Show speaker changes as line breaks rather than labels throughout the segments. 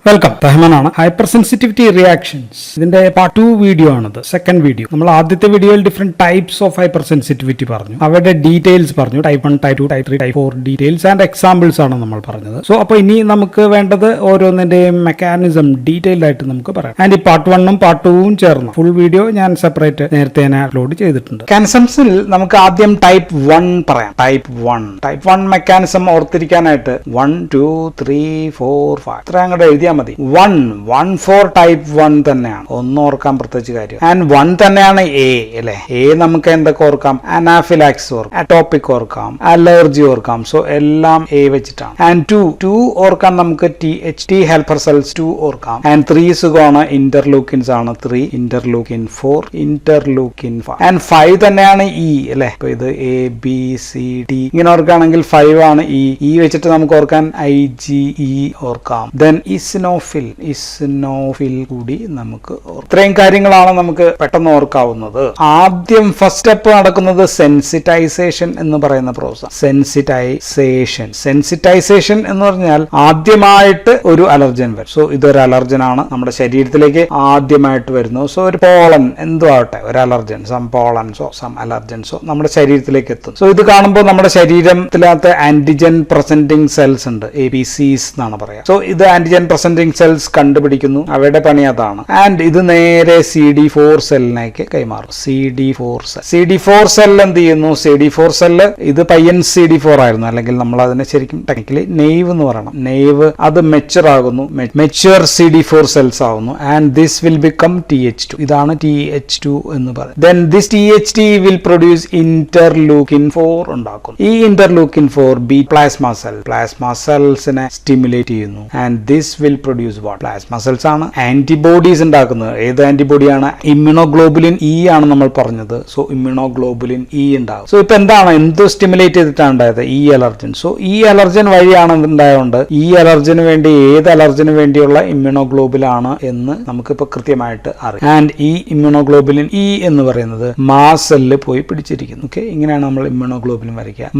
Welcome. റഹ്മാനാണ്. Hyper sensitivity reactions ഇതിന്റെ part 2 video ആണിത്. Second video. നമ്മൾ ആദ്യത്തെ വീഡിയോയിൽ different types of hyper sensitivity പറഞ്ഞു, അവരുടെ ഡീറ്റെയിൽസ് പറഞ്ഞു. Type 1, type 2, type 3, type 4 details and examples ആണ് നമ്മൾ പറഞ്ഞത്. സോ അപ്പോൾ ഇനി നമുക്ക് വേണ്ടത് ഓരോന്നിന്റെയും മെക്കാനിസം ഡീറ്റെയിൽഡ് ആയിട്ട് നമുക്ക് പറയാം. ആൻഡ് ഈ പാർട്ട് 1ഉം പാർട്ട് 2ഉം ചേർന്ന് ഫുൾ വീഡിയോ ഞാൻ സെപ്പറേറ്റ് നേരത്തെ അപ്ലോഡ് ചെയ്തിട്ടുണ്ട്. മെക്കാനിസംസിൽ നമുക്ക് ആദ്യം ടൈപ്പ് 1 പറയാം. ടൈപ്പ് 1 മെക്കാനിസം ഓർത്തിരിക്കാനായിട്ട് 1, 2, 3, 4, 5 ഇത്ര അങ്ങോട്ട് എഴുതിയാൽ മതി. 1 ഫോർ ടൈപ്പ് 1 തന്നെയാണ്. ഒന്ന് ഓർക്കാൻ പ്രത്യേകിച്ച് കാര്യം. ആൻഡ് 1 തന്നെയാണ് എ അല്ലെ. എ നമുക്ക് എന്തൊക്കെ ഓർക്കാം? അനാഫിലാക്സിസ് ഓർക്കാം, അറ്റോപ്പിക് ഓർക്കാം, അലർജി ഓർക്കാം. സോ എല്ലാം എ വെച്ചിട്ടാണ്. ആൻഡ് 2 ഓർക്കാൻ നമുക്ക് ടി ഹെൽപ്പർ സെൽസ് 2 ഓർക്കാം. ആൻഡ് 3 സുഖമാണ്, ഇന്റർലൂക്കിൻസ് ആണ്. 3 ഇന്റർലൂക്കിൻ 4 ഇന്റർലൂക്കിൻ 5 ആൻഡ് 5 തന്നെയാണ് ഇ അല്ലെ. ഇപ്പൊ ഇത് എ ബി സി ഡി ഇങ്ങനെ ഓർക്കുകയാണെങ്കിൽ 5 ആണ് ഇ വെച്ചിട്ട് നമുക്ക് ഓർക്കാൻ IgE ഓർക്കാം. ദെൻ ഇസിനോഫിൽ കൂടി നമുക്ക് ഇത്രയും കാര്യങ്ങളാണ് നമുക്ക് പെട്ടെന്ന് ഓർക്കാവുന്നത്. ആദ്യം ഫസ്റ്റ് സ്റ്റെപ്പ് നടക്കുന്നത് സെൻസിറ്റൈസേഷൻ എന്ന് പറയുന്ന പ്രോസസ്. സെൻസിറ്റൈസേഷൻ എന്ന് പറഞ്ഞാൽ ആദ്യമായിട്ട് ഒരു അലർജൻ വരും. സോ ഇതൊരു അലർജൻ ആണ്, നമ്മുടെ ശരീരത്തിലേക്ക് ആദ്യമായിട്ട് വരുന്നു. സോ ഒരു പോളൻ എന്തോ ആവട്ടെ, ഒരു അലർജൻ, സം പോളൻസോ സം അലർജൻസോ നമ്മുടെ ശരീരത്തിലേക്ക് എത്തും. സോ ഇത് കാണുമ്പോൾ നമ്മുടെ ശരീരത്തിനകത്ത് ആന്റിജൻ പ്രസന്റിംഗ് സെൽസ് ഉണ്ട്, APCs എന്നാണ് പറയാം. സോ ഇത് ആന്റിജൻ പ്രസന്റിംഗ് സെൽസ് കണ്ടുപിടിക്കുന്നു, അവരുടെ പണി അതാണ്. ആൻഡ് ഇത് നേരെ CD4 സെല്ലിലേക്ക് കൈമാറും. CD4 സെൽ എന്ത് ചെയ്യുന്നു? CD4 സെല്ല് ഇത് പയ്യൻ CD4 ആയിരുന്നു, അല്ലെങ്കിൽ നമ്മൾ അതിനെ ശരിക്കും ടെക്നിക്കലി നെയ്വ് എന്ന് പറയണം. നെയ്വ് അത് മെച്ചുവർ ആകുന്നു, മെച്ചുവർ CD4 സെൽസ് ആവുന്നു. And this will become TH2. ഇതാണ് TH2 എന്ന് പറയുന്നത്. Then this TH2 will produce interleukin 4 ഉണ്ടാക്കുന്നു. ഈ ഇന്റർലൂക്കിൻ 4 ബി പ്ലാസ്മ സെൽസിനെ സ്റ്റിമുലേറ്റ് ചെയ്യുന്നു. And this will produce what? Plasma cells ആണ് ആന്റിബോഡീസ് ഉണ്ടാക്കുന്നത്. ഏത് ആന്റിബോഡിയാണ്? ഇമ്മ്യൂണോഗ്ലോബുലിൻ ഇ ആണ് നമ്മൾ പറഞ്ഞത്. സോ ഇമ്മ്യൂണോഗ്ലോബുലിൻ ഇ ഉണ്ടാകും. സോ ഇപ്പൊ എന്ത് സ്റ്റിമുലേറ്റ് ചെയ്തിട്ടാണ് ഉണ്ടായത്? ഈ അലർജൻ. സോ ഈ അലർജൻ വഴിയാണ് ഉണ്ടായതുകൊണ്ട് ഈ അലർജന് വേണ്ടി ഏത് അലർജന് വേണ്ടിയുള്ള ഇമ്മ്യൂണോഗ്ലോബുലാണ് എന്ന് നമുക്കിപ്പോ കൃത്യമായിട്ട് അറിയാം. ആൻഡ് ഈ ഇമ്മ്യൂണോഗ്ലോബുലിൻ ഇ എന്ന് പറയുന്നത് മാസ് സെല്ല് പോയി പിടിച്ചിരിക്കുന്നു. ഓക്കെ, ഇങ്ങനെയാണ് നമ്മൾ ഇമ്മ്യൂണോഗ്ലോബുലിൻ വരയ്ക്കുക.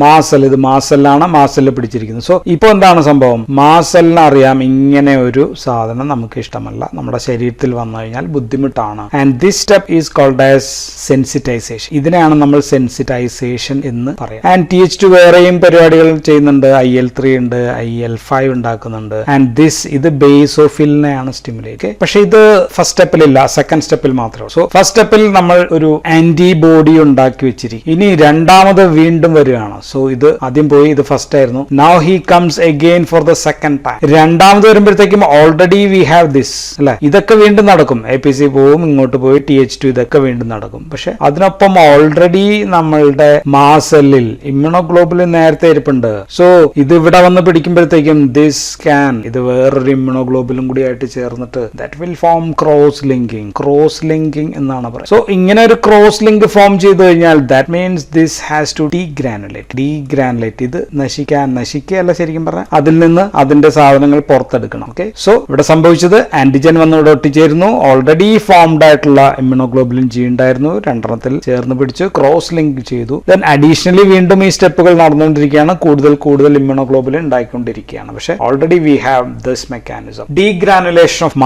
ഇത് മാസ് സെല്ലാണ്, മാസ് സെല്ല് പിടിച്ചിരിക്കുന്നത്. സോ ഇപ്പൊ എന്താണ് സംഭവം? മാസ് സെല്ലിന് അറിയാം ഇങ്ങനെ ഒരു സാധനം നമുക്ക് ഇഷ്ടമല്ല, നമ്മുടെ ശരീരത്തിൽ വന്നു കഴിഞ്ഞാൽ ബുദ്ധിമുട്ടാണ്. And this step is called as sensitisation. ഇതിനെയാണ് നമ്മൾ സെൻസിറ്റൈസേഷൻ എന്ന് പറയാം. ആൻഡ് TH2 വേറെയും പരിപാടികൾ ചെയ്യുന്നുണ്ട്. IL3 ഉണ്ട്, IL5 ഉണ്ടാക്കുന്നുണ്ട്. ആൻഡ് ഇത് ബേസോഫിലിനെയാണ് സ്റ്റിമുലേറ്റ്. പക്ഷെ ഇത് ഫസ്റ്റ് സ്റ്റെപ്പിലില്ല, സെക്കൻഡ് സ്റ്റെപ്പിൽ മാത്രമേ. സോ ഫസ്റ്റ് സ്റ്റെപ്പിൽ നമ്മൾ ഒരു ആന്റിബോഡി ഉണ്ടാക്കി വെച്ചിരിക്കും. ഇനി രണ്ടാമത് വീണ്ടും വരികയാണ്. സോ ഇത് ആദ്യം പോയി, ഇത് ഫസ്റ്റ് ആയിരുന്നു. Now he comes again for the second time. രണ്ടാമത് വരുമ്പോഴത്തേക്കും ഓൾറെഡി വി ഹാവ് ദിസ് അല്ലെ. ഇതൊക്കെ വീണ്ടും നടക്കും. APC പോവും, ഇങ്ങോട്ട് പോയി TH2, ഇതൊക്കെ വീണ്ടും നടക്കും. പക്ഷെ അതിനൊപ്പം ഓൾറെഡി നമ്മളുടെ മാസ് സെല്ലിൽ ഇമ്മ്യൂണോഗ്ലോബുലിൻ നേരത്തെ ഇരിപ്പുണ്ട്. സോ ഇത് ഇവിടെ വന്ന് പിടിക്കുമ്പോഴത്തേക്കും ഇത് വേറൊരു ഇമ്മ്യൂണോഗ്ലോബുലും കൂടി ആയിട്ട് ചേർന്നിട്ട് that will form cross linking എന്നാണ് പറയുന്നത്. സോ ഇങ്ങനെ ഒരു ക്രോസ് ലിങ്ക് ഫോം ചെയ്ത് കഴിഞ്ഞാൽ that means this has to degranulate. ഇത് നശിക്കുകയല്ല ശരിക്കും പറഞ്ഞാൽ, അതിൽ നിന്ന് അതിന്റെ സാധനങ്ങൾ പുറത്തെടുക്കണം. ഓക്കെ, സോ ഇവിടെ സംഭവിച്ചത് ആന്റിജൻ വന്ന് ഇവിടെ ഒട്ടിച്ചേരുന്നു. ഓൾറെഡി ഫോംഡ് ആയിട്ടുള്ള ഇമ്മ്യൂണോഗ്ലോബുലിൻ G ഉണ്ടായിരുന്നു, രണ്ടെണ്ണത്തിൽ ചേർന്ന് പിടിച്ച് ക്രോസ് ലിങ്ക് ചെയ്തു. ദെൻ അഡീഷണലി വീണ്ടും ഈ സ്റ്റെപ്പുകൾ നടന്നുകൊണ്ടിരിക്കുകയാണ്, കൂടുതൽ ഇമ്മ്യൂണോഗ്ലോബുലിൻ ഉണ്ടായിക്കൊണ്ടിരിക്കുകയാണ്. പക്ഷെ already we have this mechanism. Degranulation of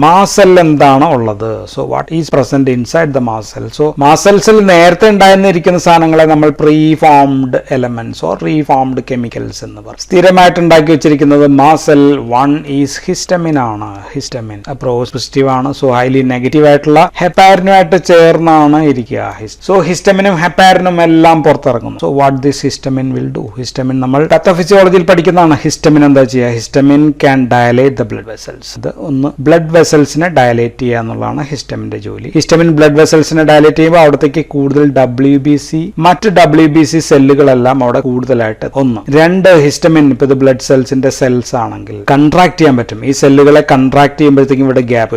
mast cell എന്താണ് ഉള്ളത്? So what is present inside the mast cell? So mast സെൽസിൽ നേരത്തെ ഉണ്ടായിരുന്നിരിക്കുന്ന സാധനങ്ങളെ നമ്മൾ preformed elements or reformed chemicals എന്ന് പറയും. സ്ഥിരമായിട്ട് ഉണ്ടാക്കി വെച്ചിരിക്കുന്നത് മാസ് സെൽ 1 ഈസ് ഹിസ്റ്റമിൻ ആണ്. ഹിസ്റ്റമിൻ പോസിറ്റീവ് ആണ്. സോ ഹൈലി നെഗറ്റീവ് ആയിട്ടുള്ള ഹെപ്പാരിനുമായിട്ട് ചേർന്നാണ് ഇരിക്കുക. സോ ഹിസ്റ്റമിനും ഹെപ്പാരിനും എല്ലാം പുറത്തിറങ്ങുന്നു. So what this histamine will do? Histamine നമ്മൾ പത്തോഫിസിയോളജിയിൽ പഠിക്കുന്നതാണ്. ഹിസ്റ്റമിൻ എന്താ ചെയ്യുക? Histamine can dilate the blood vessels. ഇത് ഒന്ന് ബ്ലഡ് വെസൽസിനെ ഡയലേറ്റ് ചെയ്യുക എന്നുള്ളതാണ് ഹിസ്റ്റമിന്റെ ജോലി. ഹിസ്റ്റമിൻ ബ്ലഡ് വെസൽസിനെ ഡയലേറ്റ് ചെയ്യുമ്പോൾ അവിടത്തേക്ക് കൂടുതൽ മറ്റ് WBC സെല്ലുകളെല്ലാം അവിടെ കൂടുതലായിട്ട്. 2 ഹിസ്റ്റമിൻ ഇപ്പൊ ഇത് ബ്ലഡ് സെൽസിന്റെ സെൽസ് ആണെങ്കിൽ കൺട്രാക്ട് ചെയ്യാൻ പറ്റും. ഈ സെല്ലുകളെ കൺട്രാക്ട് ചെയ്യുമ്പോഴത്തേക്കും ഇവിടെ ഗ്യാപ്പ്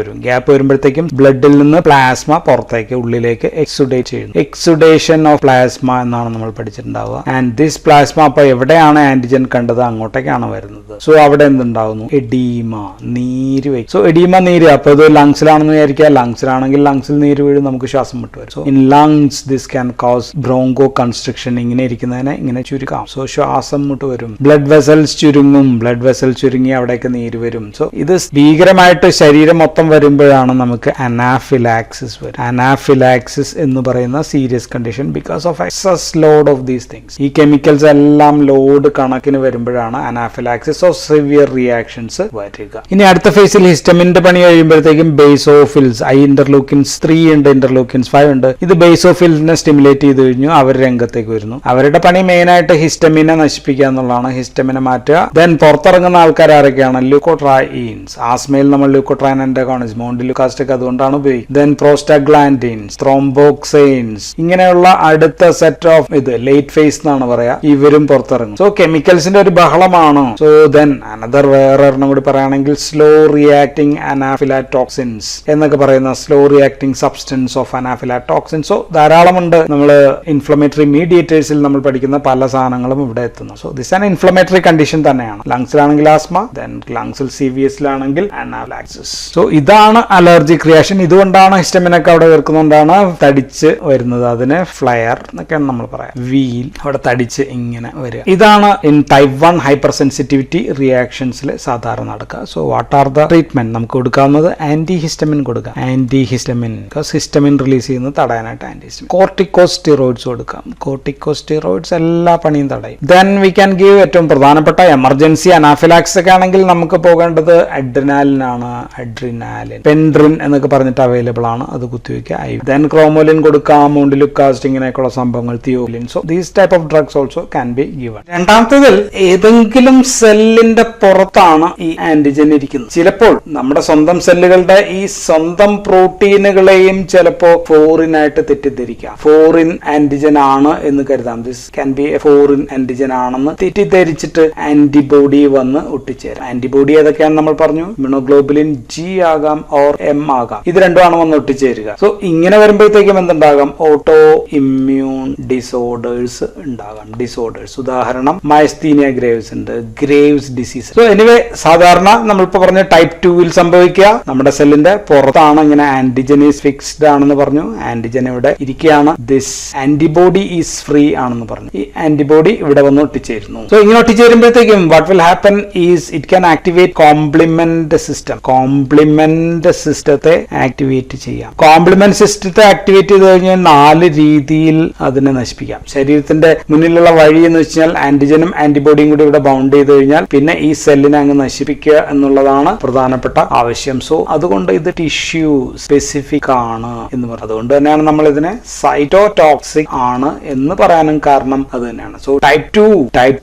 വരുമ്പോഴത്തേക്കും ബ്ലഡിൽ നിന്ന് പ്ലാസ്മ പുറത്തേക്ക് ഉള്ളിലേക്ക് എക്സുഡേറ്റ് ചെയ്യുന്നു. എക്സുഡേഷൻ ഓഫ് പ്ലാസ്മ എന്നാണ് നമ്മൾ പഠിച്ചിട്ടുണ്ടാവുക. ആൻഡ് ദിസ് പ്ലാസ്മ അപ്പൊ എവിടെയാണ് ആന്റിജൻ കണ്ടത് അങ്ങോട്ടേക്കാണ് വരുന്നത്. സോ അവിടെ എന്തുണ്ടാവുന്നു? എഡീമ, നീര് വയ്ക്കും. സോ എഡീമ, നീര്. അപ്പൊ ഇത് ലങ്സിലാണെന്ന് വിചാരിക്കുക. ലങ്സിലാണെങ്കിൽ ലങ്സിൽ നീര് വീഴും, നമുക്ക് ശ്വാസം വിട്ടു വരും. So in lungs this can cause broncho constriction. ഇങ്ങനെ ഇരിക്കുന്നതിനെ ഇങ്ങനെ ചുരുക്കാം. സോ ശ്വാസം മുട്ട് വരും. ബ്ലഡ് വെസൽസ് ചുരുങ്ങും. ബ്ലഡ് വെസൽ ചുരുങ്ങി അവിടേക്ക് നീര് വരും. വരും. സോ ഇത് ഭീകരമായിട്ട് ശരീരം മൊത്തം വരുമ്പോഴാണ് നമുക്ക് അനാഫിലാക്സിസ് വരും. അനാഫിലാക്സിസ് എന്ന് പറയുന്ന serious condition because of excess load of these things. ഈ കെമിക്കൽസ് എല്ലാം ലോഡ് കണക്കിന് വരുമ്പോഴാണ് അനാഫിലാക്സിസ് ഓഫ് സിവിയർ റിയാക്ഷൻസ് വരിക. ഇനി അടുത്ത ഫേസിൽ ഹിസ്റ്റമിന്റെ പണി കഴിയുമ്പോഴത്തേക്കും ബേസോഫിൽസ്, ഇന്റർലൂക്കിൻസ് 3 ഉണ്ട്, ഇന്റർലൂക്കിൻസ് 5 ഉണ്ട്. ഇത് ബേസോഫിൽസിനെ സ്റ്റിമുലേറ്റ് ചെയ്ത് കഴിഞ്ഞു, അവർ രംഗത്തേക്ക് വരുന്നു. അവരുടെ പണി മെയിൻ ആയിട്ട് ഹിസ്റ്റമിനെ നശിപ്പിക്കുക എന്നുള്ളതാണ്, ഹിസ്റ്റമിനെ മാറ്റുക. ദെൻ പുറത്തിറങ്ങുന്ന ആൾക്കാർ ആരൊക്കെയാണ്? ല്യൂക്കോട്രൈൻസ്. ആസ്മയിൽ നമ്മൾ ല്യൂക്കോട്രൈൻ ആന്റഗോണിസ്റ്റ്, മോണ്ടിലുകാസ്റ്റൊക്കെ അതുകൊണ്ടാണ് ഉപയോഗിക്കുന്നത്. ദെൻ പ്രോസ്റ്റാഗ്ലാൻഡിൻസ്, ത്രോംബോക്സൈൻസ്, ഇങ്ങനെയുള്ള അടുത്ത സെറ്റ് ഓഫ് ഇത് ലേറ്റ് ഫേസ് എന്നാണ് പറയാ, ഇവരും പുറത്തിറങ്ങും. സോ കെമിക്കൽസിന്റെ ഒരു ബഹളമാണ്. സോ ദെൻ അനദർ വേറെ ഒരെണ്ണം കൂടി പറയുകയാണെങ്കിൽ സ്ലോ റിയാക്ടിങ് അനാഫിലാറ്റോക്സിൻസ് എന്നൊക്കെ പറയുന്ന slow reacting substance of anaphylatoxins. So ധാരാളമുണ്ട്. നമ്മൾ ഇൻഫ്ലമേറ്ററി മീഡിയേറ്റേഴ്സിൽ നമ്മൾ പഠിക്കുന്ന പല സാധനങ്ങളും ഇവിടെ എത്തുന്നു. So this an inflammatory condition തന്നെയാണ്. ലങ്സിലാണെങ്കിൽ ആസ്മ, ദെൻ ലങ്സിൽ സിവിയസിലാണെങ്കിൽ അനാഫിലാക്സിസ്. സോ ഇതാണ് അലർജിക് റിയാക്ഷൻ. ഇതുകൊണ്ടാണ് ഹിസ്റ്റമിനൊക്കെ അവിടെ വെറുക്കുന്നതുകൊണ്ടാണ് തടിച്ച് വരുന്നത്. അതിന് ഫ്ലയർ എന്നൊക്കെയാണ് നമ്മൾ പറയാം. വീൽ അവിടെ തടിച്ച് ഇങ്ങനെ വരിക. ഇതാണ് ഇൻ ടൈപ്പ് 1 ഹൈപ്പർ സെൻസിറ്റിവിറ്റി റിയാക്ഷൻസിൽ സാധാരണ നടക്കുക. So what are the treatment? നമുക്ക് കൊടുക്കാവുന്നത് ആന്റി ഹിസ്റ്റമിൻ കൊടുക്കാം. Antihistamine because histamine release ചെയ്യുന്നത് തടയാനായിട്ട് ആന്റി ഹിസ്റ്റമിൻ. കോർട്ടിക്കോസ്റ്റീറോയിഡ്സ് കൊടുക്കാം. കോർട്ടിക്കോസ്റ്റീറോയിഡ്സ് എല്ലാ പണിയും തടയും. ദെൻ വി ക്യാൻ ഗീവ് ഏറ്റവും പ്രധാനപ്പെട്ട എമർജൻസി അനാഫിലാക്സിസ് ഒക്കെ ആണെങ്കിൽ നമുക്ക് പോകേണ്ടത് അഡ്രിനാലിനാണ്. അഡ്രിനാലിൻ, പെൻഡ്രിൻ എന്നൊക്കെ പറഞ്ഞിട്ട് അവൈലബിൾ ആണ്, അത് കുത്തിവെക്കുക. ദെൻ ക്രോമോലിൻ കൊടുക്കാം, മോണ്ടിലുക്കാസ്റ്റ്, ഇങ്ങനെയൊക്കെയുള്ള സംഭവങ്ങൾ, theophylline. So these type of drugs also can be given. രണ്ടാമത്തേതിൽ ഏതെങ്കിലും സെല്ലിന്റെ പുറത്താണ് ഈ ആന്റിജൻ ഇരിക്കുന്നത്. ചിലപ്പോൾ നമ്മുടെ സ്വന്തം സെല്ലുകളുടെ ഈ സ്വന്തം പ്രോട്ടീനുകളെയും ചിലപ്പോ ഫോറിൻ ആയിട്ട് തെറ്റിദ്ധരിക്കാം. ഫോറിൻ ആന്റിജൻ ആണ് എന്ന് കരുതാം. This can be A foreign antigen ആണെന്ന് തെറ്റിദ്ധരിച്ചിട്ട് ആന്റിബോഡി വന്ന് ഒട്ടിച്ചേരാം. ആന്റിബോഡി ഏതൊക്കെയാണ് നമ്മൾ പറഞ്ഞു? ഇമ്യൂണോഗ്ലോബുലിൻ G ആകാം ഓർ M ആകാം. ഇത് രണ്ടുമാണ് വന്ന് ഒട്ടിച്ചേരുക. സോ ഇങ്ങനെ വരുമ്പോഴത്തേക്കും എന്തുണ്ടാകാം? ഓട്ടോ ഇമ്മ്യൂൺ ഡിസോർഡേഴ്സ് ഉണ്ടാകാം. ഡിസോർഡേഴ്സ് ഉദാഹരണം മയസ്തീനിയ ഗ്രേവ്സ് ഉണ്ട്, ഗ്രേവ്സ് ഡിസീസ്. സോ എനിവേ സാധാരണ നമ്മളിപ്പോ പറഞ്ഞ ടൈപ്പ് 2 സംഭവിക്കുക നമ്മുടെ സെല്ലിന്റെ പുറത്താണ് ഇങ്ങനെ ആന്റിജൻ ഈസ് ഫിക്സ്ഡ് ആണെന്ന് പറഞ്ഞു. ആന്റിജൻ ഇവിടെ ഇരിക്കുകയാണ്. ദിസ് ആന്റിബോഡി ഈസ് ഫ്രീ ആണെന്ന് പറഞ്ഞു. ഈ ആന്റിബോഡി ഇവിടെ വന്ന് ഒട്ടിച്ചേരുന്നു. സോ ഇങ്ങനെ ഒട്ടിച്ചേരുമ്പോഴത്തേക്കും what will happen is it can activate complement system. Complement സിസ്റ്റത്തെ ആക്ടിവേറ്റ് ചെയ്യാം. കോംപ്ലിമെന്റ് സിസ്റ്റത്തെ ആക്ടിവേറ്റ് ചെയ്ത് കഴിഞ്ഞാൽ 4 രീതിയിൽ അതിനെ നശിപ്പിക്കാം. ശരീരത്തിന്റെ മുന്നിലുള്ള വഴി എന്ന് വെച്ചാൽ ആന്റിജനും ആന്റിബോഡിയും കൂടി ഇവിടെ ബൗണ്ട് ചെയ്ത് കഴിഞ്ഞാൽ പിന്നെ ഈ സെല്ലിനെ അങ്ങ് നശിപ്പിക്കുക എന്നുള്ളതാണ് പ്രധാനപ്പെട്ട ആവശ്യം. സോ അതുകൊണ്ട് ഇത് ടിഷ്യൂ സ്പെസിഫിക് ആണ് എന്ന് പറയുന്നത്. അതുകൊണ്ട് തന്നെയാണ് നമ്മൾ ഇതിനെ സൈറ്റോടോക്സിക് ആണ് എന്ന് പറയാനും കാരണം അത് തന്നെയാണ്. So type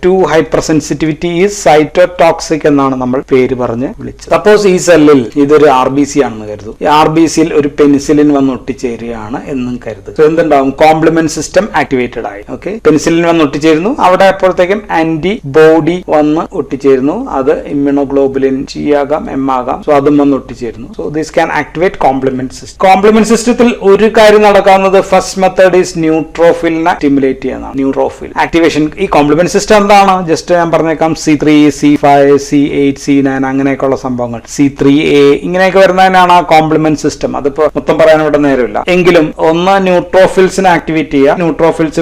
2 hyper sensitivity is cytotoxic എന്നാണ് നമ്മൾ പേര് പറഞ്ഞ് വിളിച്ചത്. സപ്പോസ് ഈ സെല്ലിൽ ഇതൊരു RBC ആണെന്ന് കരുതും. ഈ RBCയിൽ ഒരു പെനിസിലിൻ വന്ന് ഒട്ടിച്ചേരുകയാണ് എന്നും കരുതുക. സോ എന്തുണ്ടാവും? കോംപ്ലിമെന്റ് സിസ്റ്റം ആക്ടിവേറ്റഡ് ആയി. ഓക്കെ, പെനിസിലിൻ വന്ന് ഒട്ടിച്ചേരുന്നു. അവിടെ അപ്പോഴത്തേക്കും ആന്റിബോഡി വന്ന് ഒട്ടിച്ചേരുന്നു. അത് ഇമ്മ്യൂണോഗ്ലോബുലിൻ G ആകാം, M ആകാം. സോ അതും വന്ന് ഒട്ടിച്ചേരുന്നു. So this can activate complement system. Complement സിസ്റ്റത്തിൽ ഒരു കാര്യം നടക്കാവുന്നത് ഫസ്റ്റ് മെത്തേഡ് ഈസ് ന്യൂട്രോഫിലിനെ സ്റ്റിമുലേറ്റ് ചെയ്യുന്നതാണ്. Neutrophil activation. ഈ കോംപ്ലിമെന്റ് സിസ്റ്റം എന്താണ്? ജസ്റ്റ് ഞാൻ പറഞ്ഞേക്കാം. C3, C5, C8, C9 അങ്ങനെയൊക്കെയുള്ള സംഭവങ്ങൾ, C3A ഇങ്ങനെയൊക്കെ വരുന്നതിനാണ് ആ കോംപ്ലിമെന്റ് സിസ്റ്റം. അതിപ്പോ മൊത്തം പറയാൻ ഇവിടെ നേരമില്ല. എങ്കിലും ഒന്ന് ന്യൂട്രോഫിൽസിനെ ആക്ടിവേറ്റ് ചെയ്യുക. ന്യൂട്രോഫിൽസ്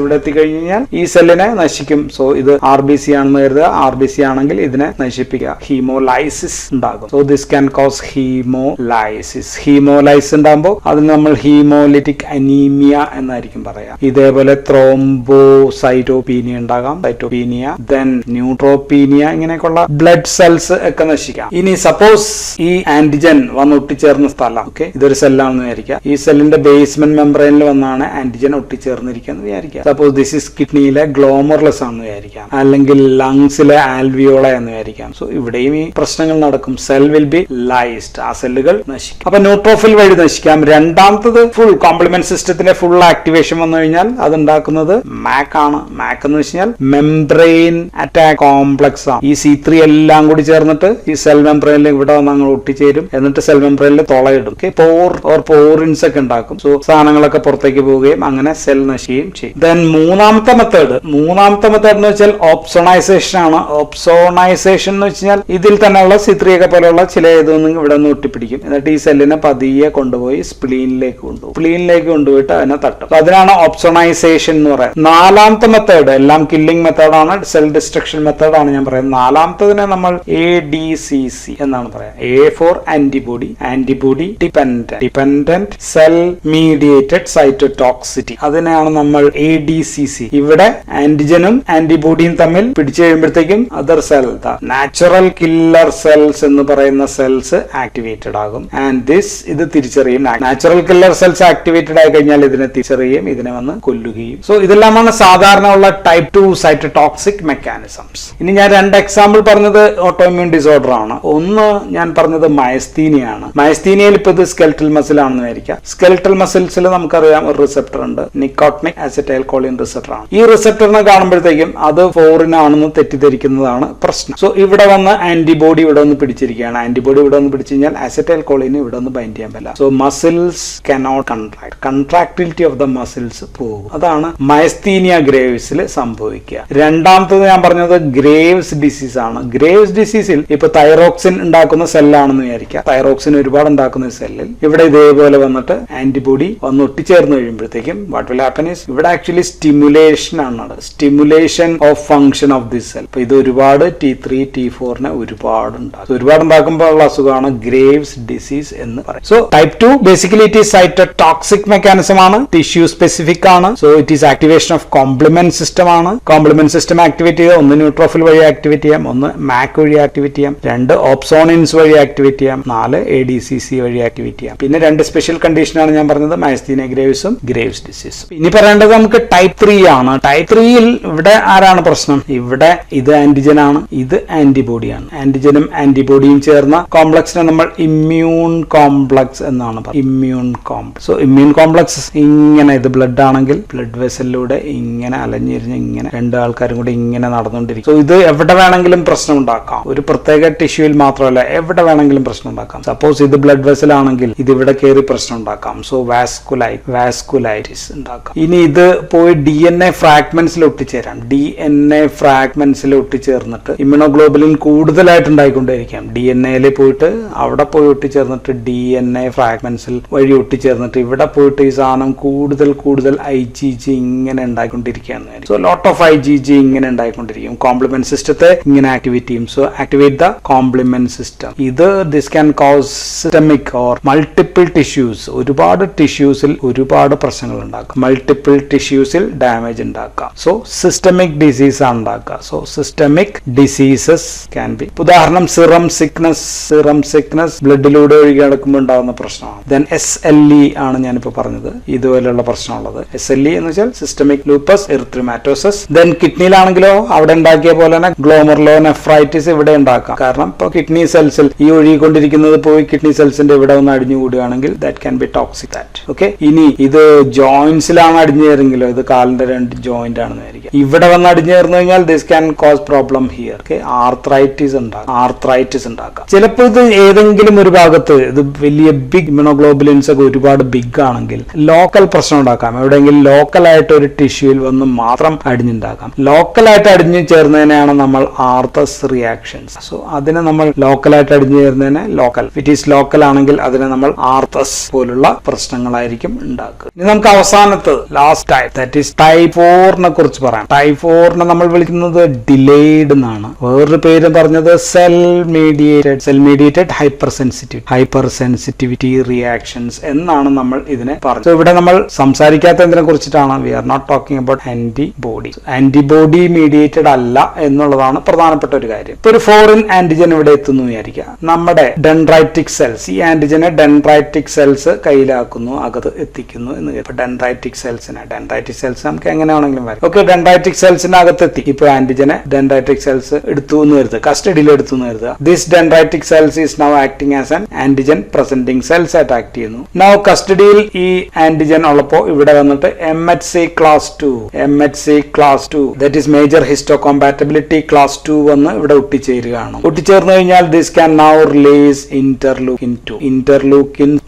ഇവിടെ എത്തി കഴിഞ്ഞാൽ ഈ സെല്ലിനെ നശിക്കും. സോ ഇത് RBC ആണെന്ന് കരുതുക. RBC ആണെങ്കിൽ ഇതിനെ നശിപ്പിക്കുക. ഹീമോലൈസിസ് ഉണ്ടാകും. So this can cos haemolysis. Haemolysis ഉണ്ടാകുമ്പോൾ അതിന് നമ്മൾ ഹീമോലിറ്റിക് അനീമിയ എന്നായിരിക്കും പറയാം. ഇതേപോലെ ത്രോംബോസൈറ്റോപീനിയ ഉണ്ടാകാം. സൈറ്റോപീനിയ, ദെൻ ന്യൂട്രോപീനിയ, ഇങ്ങനെയൊക്കെയുള്ള ബ്ലഡ് സെൽസ് ഒക്കെ നശിക്കാം. ഇനി സപ്പോസ് ഈ ആന്റിജൻ വന്ന് ഒട്ടിച്ചേർന്ന സ്ഥലം, ഓക്കെ, ഇതൊരു സെല്ലാണെന്ന് വിചാരിക്കുക. ഈ സെല്ലിന്റെ ബേസ്മെന്റ് മെംബ്രെയിനിൽ വന്നാണ് ആന്റിജൻ ഒട്ടിച്ചേർന്നിരിക്കുന്നത് വിചാരിക്കുക. സപ്പോസ് ദിസ് ഇസ് കിഡ്നിയിലെ ഗ്ലോമർലസ് ആണെന്ന് വിചാരിക്കാം, അല്ലെങ്കിൽ ലങ്സിലെ ആൽവിയോള എന്ന് വിചാരിക്കാം. സോ ഇവിടെയും ഈ പ്രശ്നങ്ങൾ നടക്കും. Cell will be ലൈസ്ഡ്. ആ സെല്ലുകൾ നശിക്കും. അപ്പൊ ന്യൂട്രോഫിൽ വഴി നശിക്കാം. രണ്ടാമത്തത് ഫുൾ കോംപ്ലിമെന്റ് സിസ്റ്റത്തിന്റെ ഫുൾ ആക്ടിവേഷൻ വന്നു കഴിഞ്ഞാൽ അതുണ്ടാക്കുന്നത് മാക് ആണ്. മാക് എന്ന് വെച്ചാൽ മെംബ്രെയിൻ അറ്റാക്ക് കോംപ്ലക്സ് ആണ്. ഈ C3 എല്ലാം കൂടി ചേർന്നിട്ട് ഈ സെൽ മെംബ്രെയിനിൽ ഇവിടെ വന്ന് അങ്ങ് ഒട്ടിച്ചേരും. എന്നിട്ട് സെൽ മെംബ്രെയിനിൽ തുളയിടും. പോറിൻസ് ഒക്കെ ഉണ്ടാക്കും. സോ സാധനങ്ങളൊക്കെ പുറത്തേക്ക് പോവുകയും അങ്ങനെ സെൽ നശിക്കുകയും ചെയ്യും. ദെൻ മൂന്നാമത്തെ മെത്തേഡ് എന്ന് വെച്ചാൽ ഓപ്സോണൈസേഷൻ ആണ്. ഓപ്സോണൈസേഷൻ എന്ന് വെച്ചാൽ ഇതിൽ തന്നെയുള്ള C3 ഒക്കെ പോലെയുള്ള ചില ഇതൊന്നും ഇവിടെ നിന്ന് ഒട്ടിപ്പിടിക്കും. എന്നിട്ട് ഈ സെല്ലിനെ പതിയെ കൊണ്ടുപോയി സ്പ്ലീനിലേക്ക് കൊണ്ടുപോയിട്ട് അതിനെ തട്ടും. അതിനാണ് ഓപ്സോണൈസേഷൻ എന്ന് പറയുന്നത്. നാലാമത്തെ മെത്തേഡ് എല്ലാം കില്ലിംഗ് മെത്തേഡാണ്, സെൽ ഡിസ്ട്രക്ഷൻ മെത്തേഡാണ് ഞാൻ പറയുന്നത്. നാലാമത്തതിനെ നമ്മൾ നമ്മൾ ADCC എന്നാണ് പറയാം. A for antibody, antibody dependent cell mediated cytotoxicity. അതിനെയാണ് നമ്മൾ ADCC. ഇവിടെ ആന്റിജനും ആന്റിബോഡിയും തമ്മിൽ പിടിച്ചു കഴിയുമ്പോഴത്തേക്കും other cell, natural killer cells എന്ന് പറയുന്ന സെൽസ് ആക്ടിവേറ്റഡ് ആകും. ആൻഡ് ഇത് തിരിച്ചറിയും. നാച്ചുറൽ കില്ലർ സെൽസ് ആക്ടിവേറ്റഡ് ആയി കഴിഞ്ഞാൽ ഇതിനെ തിരിച്ചറിയുകയും ഇതിനെ വന്ന് കൊല്ലുകയും. സോ ഇതെല്ലാമാണ് സാധാരണ ഉള്ള ടൈപ്പ് 2 സൈറ്റോടോക്സിക് മെക്കാനിസംസ്. ഇനി ഞാൻ 2 എക്സാമ്പിൾ പറഞ്ഞത് ഓട്ടോഇമ്യൂൺ ഡിസോർഡർ ആണ്. ഒന്ന് ഞാൻ പറഞ്ഞത് മയസ്തീനിയാണ്. മയസ്തീനിയയിൽ ഇപ്പൊ ഇത് സ്കെൽറ്റൽ മസിൽ ആണെന്ന് വിചാരിക്കാം. സ്കെൽറ്റൽ മസിൽസിൽ നമുക്കറിയാം ഒരു റിസപ്റ്റർ ഉണ്ട്, നിക്കോട്ടിനിക് അസറ്റൈൽ കോളിൻ റിസപ്റ്റർ ആണ്. ഈ റിസപ്റ്ററിനെ കാണുമ്പോഴത്തേക്കും അത് ഫോറിൻ ആണെന്ന് തെറ്റിദ്ധരിക്കുന്നതാണ് പ്രശ്നം. സോ ഇവിടെ വന്ന് ആന്റിബോഡി ഇവിടെ ഒന്ന് പിടിച്ചിരിക്കുകയാണ്. ആന്റിബോഡി ഇവിടെ ഒന്ന് പിടിച്ചു കഴിഞ്ഞാൽ അസറ്റൈൽ കോളിന് ഇവിടെ ഒന്ന് ബൈൻഡ് ചെയ്യാൻ പറ്റില്ല. So muscles cannot contract, contractility of the muscles പോകും. അതാണ് മയസ്തീനിയ ഗ്രേവ്സിൽ സംഭവിക്കുക. രണ്ടാമത്തത് ഞാൻ പറഞ്ഞത് ഗ്രേവ്സ് ഡിസീസ് ആണ്. ഗ്രേവ്സ് ഡിസീസിൽ ഇപ്പൊ തൈറോക്സിൻ ഉണ്ടാക്കുന്ന സെല്ലാണെന്ന് വിചാരിക്കാം. തൈറോക്സിൻ ഒരുപാട് ഉണ്ടാക്കുന്ന സെല്ലിൽ ഇവിടെ ഇതേപോലെ വന്നിട്ട് ആന്റിബോഡി വന്ന് ഒട്ടിച്ചേർന്ന് കഴിയുമ്പോഴത്തേക്കും വാട്ട് വിൽ ഹാപ്പൻ ഈസ് ഇവിടെ ആക്ച്വലി സ്റ്റിമുലേഷൻ ആണ്, stimulation of function of this cell. അപ്പൊ ഇത് ഒരുപാട് T3 T4 ഒരുപാട് ഉണ്ടാകും. ഒരുപാട് ഉണ്ടാക്കുമ്പോൾ ഉള്ള അസുഖമാണ് ഗ്രേവ്സ് ഡിസീസ് എന്ന് പറയും. So type 2 basically it is cytotoxic mechanism ആണ്, ടിഷ്യൂ സ്പെസിഫിക് ആണ്. So it is activation of complement system ആണ്. കോംപ്ലിമെന്റ് സിസ്റ്റം ആക്ടിവേറ്റ് ചെയ്യുക, ഒന്ന് ന്യൂട്രോഫിൽ വഴി ആക്ടിവേറ്റ് ചെയ്യാം, ഒന്ന് മാക് വഴി ആക്ടിവേറ്റ് ചെയ്യാം, 2 ഓപ്സോണിൻസ് വഴി ആക്ടിവേറ്റ് ചെയ്യാം, 4 ADCC വഴി ആക്ടിവേറ്റ് ചെയ്യാം. പിന്നെ 2 സ്പെഷ്യൽ കണ്ടീഷനാണ് ഞാൻ പറഞ്ഞത്, മയസ്തീനിയ ഗ്രേവ്സും ഗ്രേവ്സ് ഡിസീസും. ഇനി പറയേണ്ടത് നമുക്ക് ടൈപ്പ് 3 ആണ്. ടൈപ്പ് 3യിൽ ഇവിടെ ആരാണ് പ്രശ്നം? ഇവിടെ ഇത് ആന്റിജൻ ആണ്, ഇത് ആന്റിബോഡിയാണ്. ആന്റിജനും ആന്റിബോഡിയും ചേർന്ന കോംപ്ലക്സിനെ നമ്മൾ ഇമ്മ്യൂൺ കോംപ്ലക്സ് എന്നാണ് പറയുന്നത്. Immune complex. So immune complex ഇങ്ങനെ, ഇത് ബ്ലഡ് ആണെങ്കിൽ ബ്ലഡ് വെസലിലൂടെ ഇങ്ങനെ അലഞ്ഞിരിഞ്ഞ് ഇങ്ങനെ 2 ആൾക്കാരും കൂടി ഇങ്ങനെ നടന്നുകൊണ്ടിരിക്കും. സോ ഇത് എവിടെ വേണമെങ്കിലും പ്രശ്നം ഉണ്ടാക്കാം. ഒരു പ്രത്യേക ടിഷ്യൂവിൽ മാത്രമല്ല, എവിടെ വേണമെങ്കിലും പ്രശ്നം ഉണ്ടാക്കാം. സപ്പോസ് ഇത് ബ്ലഡ് വെസൽ ആണെങ്കിൽ ഇത് ഇവിടെ കയറി പ്രശ്നം ഉണ്ടാക്കാം. സോ വാസ്കുലൈറ്റിസ് ഉണ്ടാക്കാം. ഇനി ഇത് പോയി DNA ഫ്രാഗ്മെന്റ്സിൽ ഒട്ടിച്ചേരാം. DNA ഫ്രാഗ്മെന്റ്സിൽ ഒട്ടിച്ചേർന്നിട്ട് ഇമ്യൂണോഗ്ലോബുലിൻ കൂടുതലായിട്ട് ഉണ്ടായിക്കൊണ്ടേയിരിക്കാം. DNA പോയിട്ട് അവിടെ പോയി ഒട്ടിച്ചേർന്നിട്ട് DNA ഫ്രാഗ്മെന്റ്സിൽ വഴി ഒട്ടിച്ചേർന്നിട്ട് ഇവിടെ പോയിട്ട് ഈ സാധനം കൂടുതൽ IgG ഇങ്ങനെ ഉണ്ടായിക്കൊണ്ടിരിക്കുകയാണ്. സോ ലോട്ട് ഓഫ് IgG ഇങ്ങനെ ഉണ്ടായിക്കൊണ്ടിരിക്കും. കോംപ്ലിമെന്റ് സിസ്റ്റത്തെ ഇങ്ങനെ ആക്ടിവേറ്റ് ചെയ്യും. So activate the compliment system. This can cos systemic or multiple tissues. ഒരുപാട് ടിഷ്യൂസിൽ ഒരുപാട് പ്രശ്നങ്ങൾ ഉണ്ടാക്കാം. മൾട്ടിപ്പിൾ ടിഷ്യൂസിൽ ഡാമേജ് ഉണ്ടാക്കാം. സോ സിസ്റ്റമിക് ഡിസീസ് ആണ് ഉണ്ടാക്കുക. So systemic diseases can be, ഉദാഹരണം സിറം സിക്നസ് ബ്ലഡിലൂടെ ഒഴുകി നടക്കുമ്പോൾ ഉണ്ടാകുന്ന പ്രശ്നമാണ്. ദെൻ SLE ആണ് ഞാനിപ്പോ പറഞ്ഞത്, ഇതുപോലെയുള്ള പ്രശ്നമുള്ളത്. SLE എന്ന് വെച്ചാൽ സിസ്റ്റമിക് ലൂപ്പസ് എറിത്രോമാറ്റോസിസ്. ദെൻ കിഡ്നിയിലാണെങ്കിലോ അവിടെ ഉണ്ടാക്കിയ പോലെ തന്നെ ഗ്ലോമർലോനെഫ്രൈറ്റിസ് ഇവിടെ ഉണ്ടാക്കാം. കാരണം ഇപ്പൊ കിഡ്നി സെൽസിൽ ഈ ഒഴുകിക്കൊണ്ടിരിക്കുന്നത് പോയി കിഡ്നി സെൽസിന്റെ ഇവിടെ ഒന്ന് അടിഞ്ഞുകൂടുകയാണെങ്കിൽ that can be toxic. Okay, ഇനി ഇത് ജോയിന്റ്സിലാണ് അടിഞ്ഞേറെങ്കിലോ, ഇത് കാലിന്റെ 2 ജോയിന്റ് ആണെന്ന് വിചാരിക്കാം, ഇവിടെ വന്ന് അടിഞ്ഞേർന്നു കഴിഞ്ഞാൽ this can cos problem here. Okay, arthritis ഉണ്ടാക്കാം. ചിലപ്പോൾ ഇത് ഏതെങ്കിലും ഒരു ഭാഗത്ത് ഇത് വലിയ ബിഗ് ഇമ്യൂണോഗ്ലോബുലിൻസ് ഒക്കെ ഒരുപാട് ബിഗ് ആണെങ്കിൽ ലോക്കൽ പ്രശ്നം ഉണ്ടാക്കാം. എവിടെയെങ്കിലും ലോക്കലായിട്ട് ഒരു ടിഷ്യൂവിൽ വന്ന് മാത്രം അടിഞ്ഞുണ്ടാക്കാം. ലോക്കലായിട്ട് അടിഞ്ഞു ചേർന്നതിനെയാണ് നമ്മൾ ആർത്തസ് റിയാക്ഷൻസ്. സോ അതിനെ നമ്മൾ ലോക്കലായിട്ട് അടിഞ്ഞു ചേർന്നതിനെ ഇറ്റ് ഈസ് ലോക്കൽ ആണെങ്കിൽ അതിനെ നമ്മൾ ആർത്തസ് പോലുള്ള പ്രശ്നങ്ങളായിരിക്കും ഉണ്ടാക്കുക. ഇനി നമുക്ക് അവസാനത്തത് last type, that is type 4 കുറിച്ച് പറയാം. ടൈപ്പ് 4 നമ്മൾ വിളിക്കുന്നത് ഡിലേഡ് എന്നാണ്. വേറൊരു പേര് പറഞ്ഞത് cell mediated hypersensitivity reactions എന്നാണ് നമ്മൾ ഇതിനെ പറഞ്ഞത്. ഇവിടെ നമ്മൾ സംസാരിക്കാത്തതിനെ കുറിച്ചിട്ടാണ്. We are not talking about antibody mediated അല്ല എന്നുള്ളതാണ് പ്രധാനപ്പെട്ട ഒരു കാര്യം. ഇപ്പൊ ഒരു ഫോറിൻ ആന്റിജൻ ഇവിടെ എത്തുന്നു വിചാരിക്കുക. നമ്മുടെ ഡെൻഡ്രൈറ്റിക് സെൽസ്, ഈ ആന്റിജനെ ഡെൻഡ്രൈറ്റിക് സെൽസ് കയ്യിലാക്കുന്നു, അകത്ത് എത്തിക്കുന്നു എന്ന്. ഇപ്പൊ ഡെൻഡ്രൈറ്റിക് സെൽസ് നമുക്ക് എങ്ങനെയാണെങ്കിലും വരും. ഓക്കെ, ഡെൻഡ്രൈറ്റിക് സെൽസിന് അകത്തെത്തി. ഇപ്പൊ ആന്റിജനെ ഡെൻഡ്രൈറ്റിക് സെൽസ് എടുത്തു എന്ന് കരുതുക, കസ്റ്റഡിയിൽ എടുത്തു എന്ന് കരുതുക. This dendritic cells is now acting as an antigen presenting cells ആയിട്ട് ആക്ട് ചെയ്യുന്നു. നൗ കസ്റ്റഡിയിൽ ഈ ആന്റിജൻ ഉള്ളപ്പോ ഇവിടെ വന്നിട്ട് MHC class 2 that is major histocompatibility class 2 വന്ന് ഇവിടെ ഒട്ടിച്ചേരുകയാണ്. ഒട്ടിച്ചേർന്നു കഴിഞ്ഞാൽ this can now release interleukin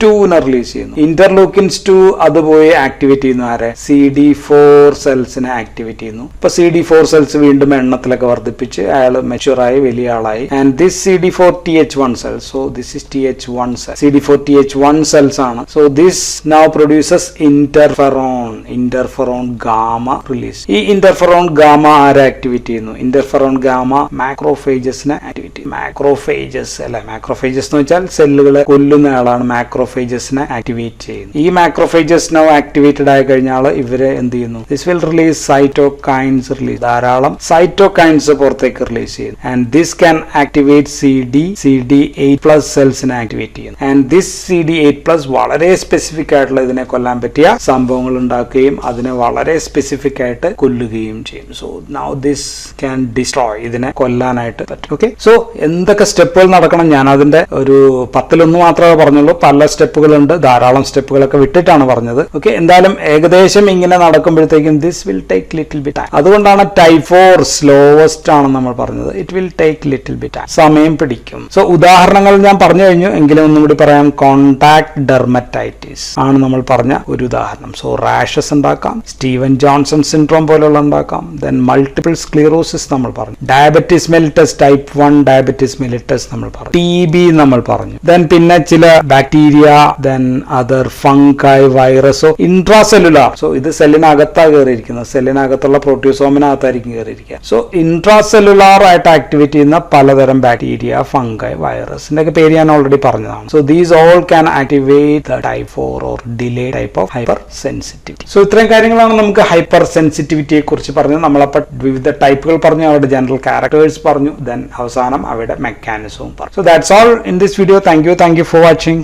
2 release ചെയ്യുന്നു. ഇന്റർലൂക്കിൻസ് 2 അത് പോയി ആക്ടിവേറ്റ് ചെയ്യുന്നു ആരെ? CD4 സെൽസിനെ ആക്ടിവേറ്റ് ചെയ്യുന്നു. ഇപ്പൊ CD4 സെൽസ് വീണ്ടും എണ്ണത്തിലൊക്കെ വർദ്ധിപ്പിച്ച് അയാൾ മെച്യൂറായി വലിയ ആളായി. And this CD4 TH1 cells, so this is TH1 cell, CD4 TH1 cells ആണ്. So this now produces interferon. Interferon gamma release. ഈ ഇന്റർഫെറോൺ ഗാമ ആരെ ആക്ടിവേറ്റ് ചെയ്യുന്നു? ഇന്റർഫെറോൺ ഗാമ മാക്രോഫേജസിനെ ആക്ടിവേറ്റ് ചെയ്യും. മാക്രോഫേജസ് അല്ലെ, മാക്രോഫേജസ് എന്ന് വെച്ചാൽ സെല്ലുകളെ കൊല്ലുന്ന ആളാണ്. മാക്രോഫേജസിനെ ആക്ടിവേറ്റ് ചെയ്യുന്നത്. ഈ മാക്രോഫേജസ് നോ ആക്ടിവേറ്റഡ് ആയി കഴിഞ്ഞാൽ ഇവര് എന്ത് ചെയ്യുന്നു? This will release cytokines release. ധാരാളം സൈറ്റോകൈൻസ് പുറത്തേക്ക് റിലീസ് ചെയ്യുന്നു. And this can activate CD8+ സെൽസിനെ ആക്ടിവേറ്റ് ചെയ്യുന്നു. ആൻഡ് ദിസ് CD8+ വളരെ സ്പെസിഫിക് ആയിട്ടുള്ള ഇതിനെ കൊല്ലാൻ പറ്റിയ സംഭവങ്ങൾ ഉണ്ടാക്കുകയും അതിനെ വളരെ സ്പെസിഫിക് ആയിട്ട് കൊല്ലുകയും ചെയ്യും. So now this can destroy, ഇതിനെ കൊല്ലാനായിട്ട് പറ്റും. ഓക്കെ, സോ എന്തൊക്കെ സ്റ്റെപ്പുകൾ നടക്കണം? ഞാൻ അതിന്റെ ഒരു 10-1 മാത്രമേ പറഞ്ഞുള്ളൂ. പല സ്റ്റെപ്പുകളുണ്ട്, ധാരാളം സ്റ്റെപ്പുകളൊക്കെ വിട്ടിട്ടാണ് പറഞ്ഞത്. ഓക്കെ, എന്തായാലും ഏകദേശം ഇങ്ങനെ നടക്കുമ്പോഴത്തേക്കും this will take little bit time. അതുകൊണ്ടാണ് ടൈപ്പ് 4 സ്ലോവസ്റ്റ് ആണെന്ന് നമ്മൾ പറഞ്ഞത്. It will take little bit time, സമയം പിടിക്കും. സോ ഉദാഹരണങ്ങൾ ഞാൻ പറഞ്ഞു കഴിഞ്ഞു, എങ്കിലും ഒന്നും കൂടി പറയാം. കോണ്ടാക്ട് ഡെർമറ്റൈറ്റിസ് ആണ് നമ്മൾ പറഞ്ഞ ഒരു ഉദാഹരണം. സോ റാഷസ് ഉണ്ടാക്കാം, സ്റ്റീവൻ ജോൺസൺ സിൻഡ്രോം പോലുള്ള ഉണ്ടാക്കാം. ദെൻ മൾട്ടിപ്പിൾ സ്ക്ലീറോസിസ് നമ്മൾ പറഞ്ഞു, diabetes mellitus type 1 diabetes mellitus നമ്മൾ പറഞ്ഞു, TB നമ്മൾ പറഞ്ഞു. ദെൻ പിന്നെ ചില ബാക്ടീരിയ, ദെൻ അതർ ഫംഗൈ, വൈറസോ, ഇൻട്രാസെല്ലുലാർ. സോ ഇത് സെല്ലിനകത്താണ് കയറിയിരിക്കുന്നത്, സെല്ലിനകത്തുള്ള പ്രോട്ടിയോസോമിനകത്തായിരിക്കും കയറിയിരിക്കുക. സോ ഇൻട്രാസെല്ലുലാർ ആയിട്ട് ആക്ടിവേറ്റ് ചെയ്യുന്ന പലതരം ബാക്ടീരിയ, ഫംഗൈ, വൈറസിന്റെ ഒക്കെ പേര് ഞാൻ ഓൾറെഡി പറഞ്ഞതാണ്. So these all can activate the type 4 or delay type of hyper sensitivity. So ഇത്രയും കാര്യങ്ങളാണ് നമുക്ക് ഹൈപ്പർ സെൻസിറ്റിവിറ്റിയെ കുറിച്ച് പറഞ്ഞത്. നമ്മളപ്പോൾ വിവിധ ടൈപ്പുകൾ പറഞ്ഞു, അവരുടെ ജനറൽ ക്യാരക്ടേഴ്സ് പറഞ്ഞു, ദെൻ അവസാനം അവയുടെ മെക്കാനിസവും പറഞ്ഞു. So that's all in this video. Thank you for watching.